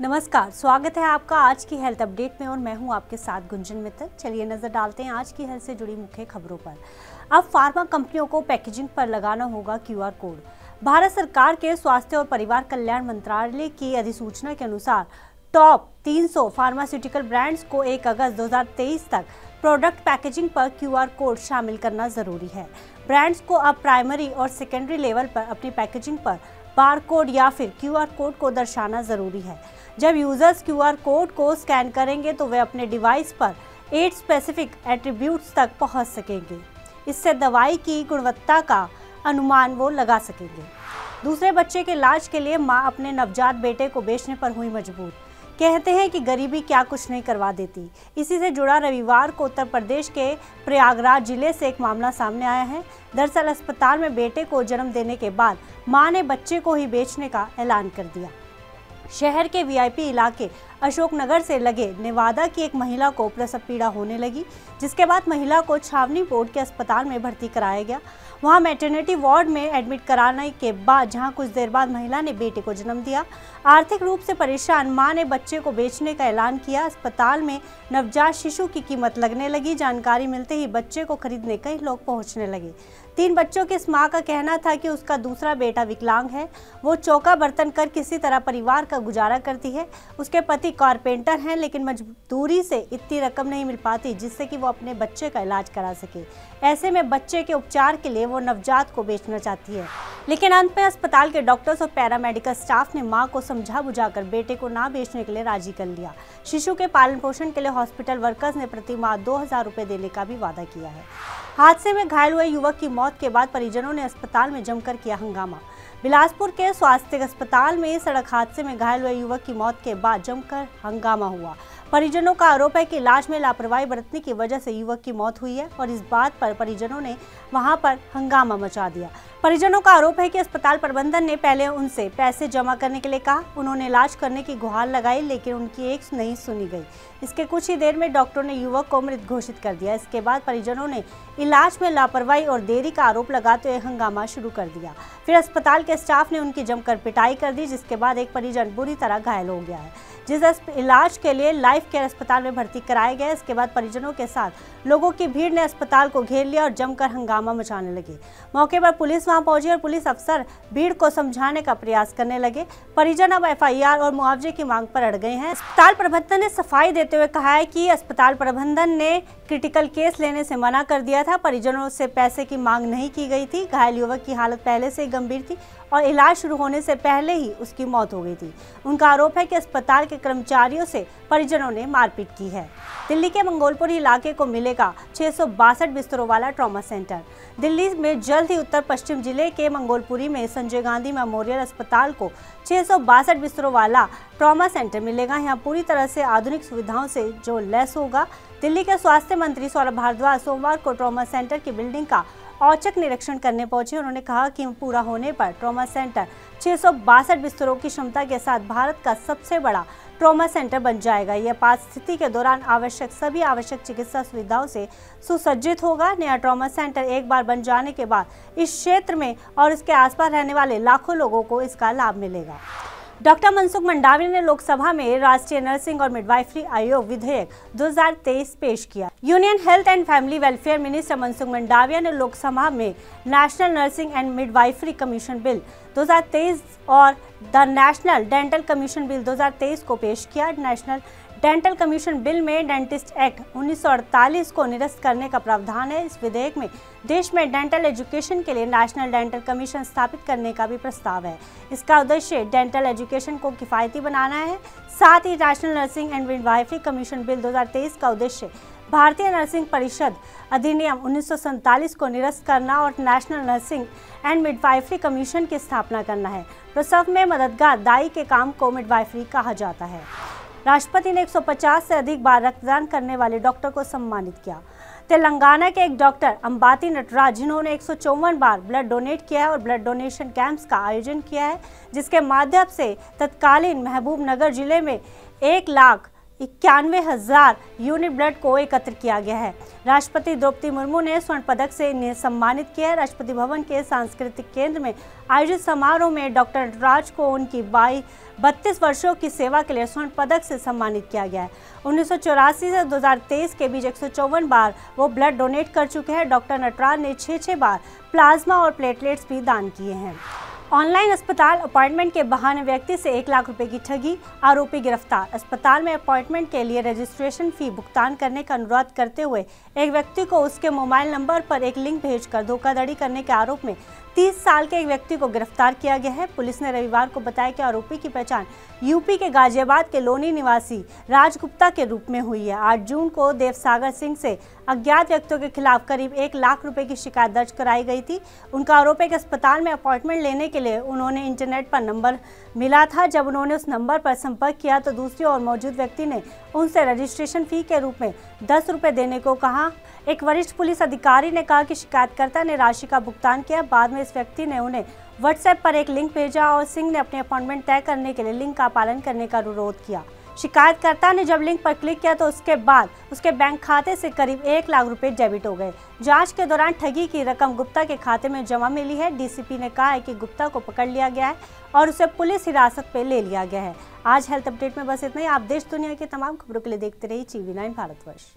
नमस्कार, स्वागत है आपका आज की हेल्थ अपडेट में और मैं हूं आपके साथ गुंजन मित्तल। चलिए नजर डालते हैं आज की हेल्थ से जुड़ी मुख्य खबरों पर। अब फार्मा कंपनियों को पैकेजिंग पर लगाना होगा क्यूआर कोड। भारत सरकार के स्वास्थ्य और परिवार कल्याण मंत्रालय की अधिसूचना के अनुसार टॉप 300 फार्मास्यूटिकल ब्रांड्स को 1 अगस्त 2023 तक प्रोडक्ट पैकेजिंग पर क्यूआर कोड शामिल करना जरूरी है। ब्रांड्स को अब प्राइमरी और सेकेंडरी लेवल पर अपनी पैकेजिंग पर बारकोड या फिर क्यूआर कोड को दर्शाना जरूरी है। जब यूजर्स क्यूआर कोड को स्कैन करेंगे तो वे अपने डिवाइस पर 8 स्पेसिफिक एट्रीब्यूट्स तक पहुंच सकेंगे। इससे दवाई की गुणवत्ता का अनुमान वो लगा सकेंगे। दूसरे बच्चे के इलाज के लिए मां अपने नवजात बेटे को बेचने पर हुई मजबूर। कहते हैं कि गरीबी क्या कुछ नहीं करवा देती। इसी से जुड़ा रविवार को उत्तर प्रदेश के प्रयागराज जिले से एक मामला सामने आया है। दरअसल अस्पताल में बेटे को जन्म देने के बाद मां ने बच्चे को ही बेचने का ऐलान कर दिया। शहर के वीआईपी इलाके अशोकनगर से लगे नेवादा की एक महिला को प्रसव पीड़ा होने लगी, जिसके बाद महिला को छावनी बोर्ड के अस्पताल में भर्ती कराया गया। वहां मैटरनिटी वार्ड में एडमिट कराने के बाद जहां कुछ देर बाद महिला ने बेटे को जन्म दिया। आर्थिक रूप से परेशान मां ने बच्चे को बेचने का ऐलान किया। अस्पताल में नवजात शिशु की कीमत लगने लगी। जानकारी मिलते ही बच्चे को खरीदने कई लोग पहुंचने लगे। 3 बच्चों की इस मां का कहना था कि उसका दूसरा बेटा विकलांग है। वो चौका बर्तन कर किसी तरह परिवार का गुजारा करती है। उसके पति कारपेंटर हैं, लेकिन मजदूरी से इतनी रकम नहीं मिल पाती जिससे कि वो अपने बच्चे का इलाज करा सके। ऐसे में बच्चे के उपचार के लिए वो नवजात को बेचना चाहती है, लेकिन अंत में अस्पताल के डॉक्टर्स और पैरामेडिकल स्टाफ ने मां को समझा बुझाकर बेटे को ना बेचने के लिए राजी कर लिया। शिशु के पालन पोषण के लिए हॉस्पिटल वर्कर्स ने प्रति माह 2000 रुपए देने का भी वादा किया है। हादसे में घायल हुए युवक की मौत के बाद परिजनों ने अस्पताल में जमकर किया हंगामा। बिलासपुर के स्वास्थ्य अस्पताल में सड़क हादसे में घायल हुए युवक की मौत के बाद जमकर हंगामा हुआ। परिजनों का आरोप है कि इलाज में लापरवाही बरतने की वजह से युवक की मौत हुई है और इस बात पर परिजनों ने वहां पर हंगामा मचा दिया। परिजनों का आरोप है कि अस्पताल प्रबंधन ने पहले उनसे पैसे जमा करने के लिए कहा। उन्होंने इलाज करने की गुहार लगाई, लेकिन उनकी एक नहीं सुनी गई। इसके कुछ ही देर में डॉक्टरों ने युवक को मृत घोषित कर दिया। इसके बाद परिजनों ने इलाज में लापरवाही और देरी का आरोप लगाते हुए हंगामा शुरू कर दिया। फिर अस्पताल के स्टाफ ने उनकी जमकर पिटाई कर दी, जिसके बाद एक परिजन बुरी तरह घायल हो गया है, जिस इलाज के लिए लाइफ केयर अस्पताल में भर्ती कराया गया। इसके बाद परिजनों के साथ लोगों की भीड़ ने अस्पताल को घेर लिया और जमकर हंगामा मचाने लगे। मौके पर पुलिस वहां पहुंची और पुलिस अफसर भीड़ को समझाने का प्रयास करने लगे। परिजन अब एफआईआर और मुआवजे की मांग पर अड़ गए हैं। अस्पताल प्रबंधन ने सफाई देते हुए कहा है कि अस्पताल प्रबंधन ने क्रिटिकल केस लेने से मना कर दिया था। परिजनों से पैसे की मांग नहीं की गई थी। घायल युवक की हालत पहले से ही गंभीर थी और इलाज शुरू होने से पहले ही उसकी मौत हो गई थी। उनका आरोप है कि अस्पताल के कर्मचारियों से परिजनों ने मारपीट की है। दिल्ली के मंगोलपुरी इलाके को मिलेगा 662 बिस्तरों वाला ट्रॉमा सेंटर। दिल्ली में जल्द ही उत्तर पश्चिम जिले के मंगोलपुरी में संजय गांधी मेमोरियल अस्पताल को 662 बिस्तरों वाला ट्रॉमा सेंटर मिलेगा। यहाँ पूरी तरह से आधुनिक सुविधाओं से जो लैस होगा। दिल्ली के स्वास्थ्य मंत्री सौरभ भारद्वाज सोमवार को ट्रॉमा सेंटर की बिल्डिंग का औचक निरीक्षण करने पहुंचे। उन्होंने कहा कि पूरा होने पर ट्रॉमा सेंटर 662 बिस्तरों की क्षमता के साथ भारत का सबसे बड़ा ट्रॉमा सेंटर बन जाएगा। यह आपात स्थिति के दौरान सभी आवश्यक चिकित्सा सुविधाओं से सुसज्जित होगा। नया ट्रॉमा सेंटर एक बार बन जाने के बाद इस क्षेत्र में और इसके आसपास रहने वाले लाखों लोगों को इसका लाभ मिलेगा। डॉक्टर मनसुख मंडाविया ने लोकसभा में राष्ट्रीय नर्सिंग और मिडवाइफरी आयोग विधेयक 2023 पेश किया। Union health and family welfare minister Mansukh Mandaviya ने लोकसभा में national nursing and midwifery commission bill 2023 और the national dental commission bill 2023 को पेश किया। नेशनल डेंटल कमीशन बिल में डेंटिस्ट एक्ट 1948 को निरस्त करने का प्रावधान है। इस विधेयक में देश में डेंटल एजुकेशन के लिए नेशनल डेंटल कमीशन स्थापित करने का भी प्रस्ताव है। इसका उद्देश्य डेंटल एजुकेशन को किफायती बनाना है। साथ ही national nursing and midwifery commission bill 2023 का उद्देश्य भारतीय नर्सिंग परिषद अधिनियम 1947 को निरस्त करना और national nursing and midwifery commission की स्थापना करना है। प्रसव में मददगार दाई के काम को मिडवाइफरी कहा जाता है। राष्ट्रपति ने 150 से अधिक बार रक्तदान करने वाले डॉक्टर को सम्मानित किया। तेलंगाना के एक डॉक्टर अंबाती नटराज, जिन्होंने 154 बार ब्लड डोनेट किया है और ब्लड डोनेशन कैंप्स का आयोजन किया है, जिसके माध्यम से तत्कालीन महबूब नगर जिले में 1 लाख 91,000 यूनिट ब्लड को एकत्र किया गया है। राष्ट्रपति द्रौपदी मुर्मू ने स्वर्ण पदक से इन्हें सम्मानित किया है। राष्ट्रपति भवन के सांस्कृतिक केंद्र में आयोजित समारोह में डॉक्टर नटराज को उनकी 32 वर्षों की सेवा के लिए स्वर्ण पदक से सम्मानित किया गया है। 1984 से 2023 के बीच 154 बार वो ब्लड डोनेट कर चुके हैं। डॉक्टर नटराज ने 6 बार प्लाज्मा और प्लेटलेट्स भी दान किए हैं। ऑनलाइन अस्पताल अपॉइंटमेंट के बहाने व्यक्ति से 1 लाख रुपए की ठगी, आरोपी गिरफ्तार। अस्पताल में अपॉइंटमेंट के लिए रजिस्ट्रेशन फी भुगतान करने का अनुरोध करते हुए एक व्यक्ति को उसके मोबाइल नंबर पर एक लिंक भेजकर धोखाधड़ी करने के आरोप में 30 साल के एक व्यक्ति को गिरफ्तार किया गया है। पुलिस ने रविवार को बताया कि आरोपी की पहचान यूपी के गाजियाबाद के लोनी निवासी राज गुप्ता के रूप में हुई है। 8 जून को देवसागर सिंह से अज्ञात व्यक्तियों के खिलाफ करीब 1 लाख रुपए की शिकायत दर्ज कराई गई थी। उनका आरोप है कि अस्पताल में अपॉइंटमेंट लेने के लिए उन्होंने इंटरनेट पर नंबर मिला था। जब उन्होंने उस नंबर पर संपर्क किया तो दूसरी ओर मौजूद व्यक्ति ने उनसे रजिस्ट्रेशन फी के रूप में 10 रुपए देने को कहा। एक वरिष्ठ पुलिस अधिकारी ने कहा कि शिकायतकर्ता ने राशि का भुगतान किया। बाद में इस व्यक्ति ने उन्हें व्हाट्सएप पर एक लिंक भेजा और सिंह ने अपने अपॉइंटमेंट तय करने के लिए लिंक का पालन करने का अनुरोध किया। शिकायतकर्ता ने जब लिंक पर क्लिक किया तो उसके बाद उसके बैंक खाते से करीब 1 लाख रुपए डेबिट हो गए। जांच के दौरान ठगी की रकम गुप्ता के खाते में जमा मिली है। डीसीपी ने कहा है कि गुप्ता को पकड़ लिया गया है और उसे पुलिस हिरासत पे ले लिया गया है। आज हेल्थ अपडेट में बस इतना ही। आप देश दुनिया की तमाम खबरों के लिए देखते रहिए TV9 भारतवर्ष।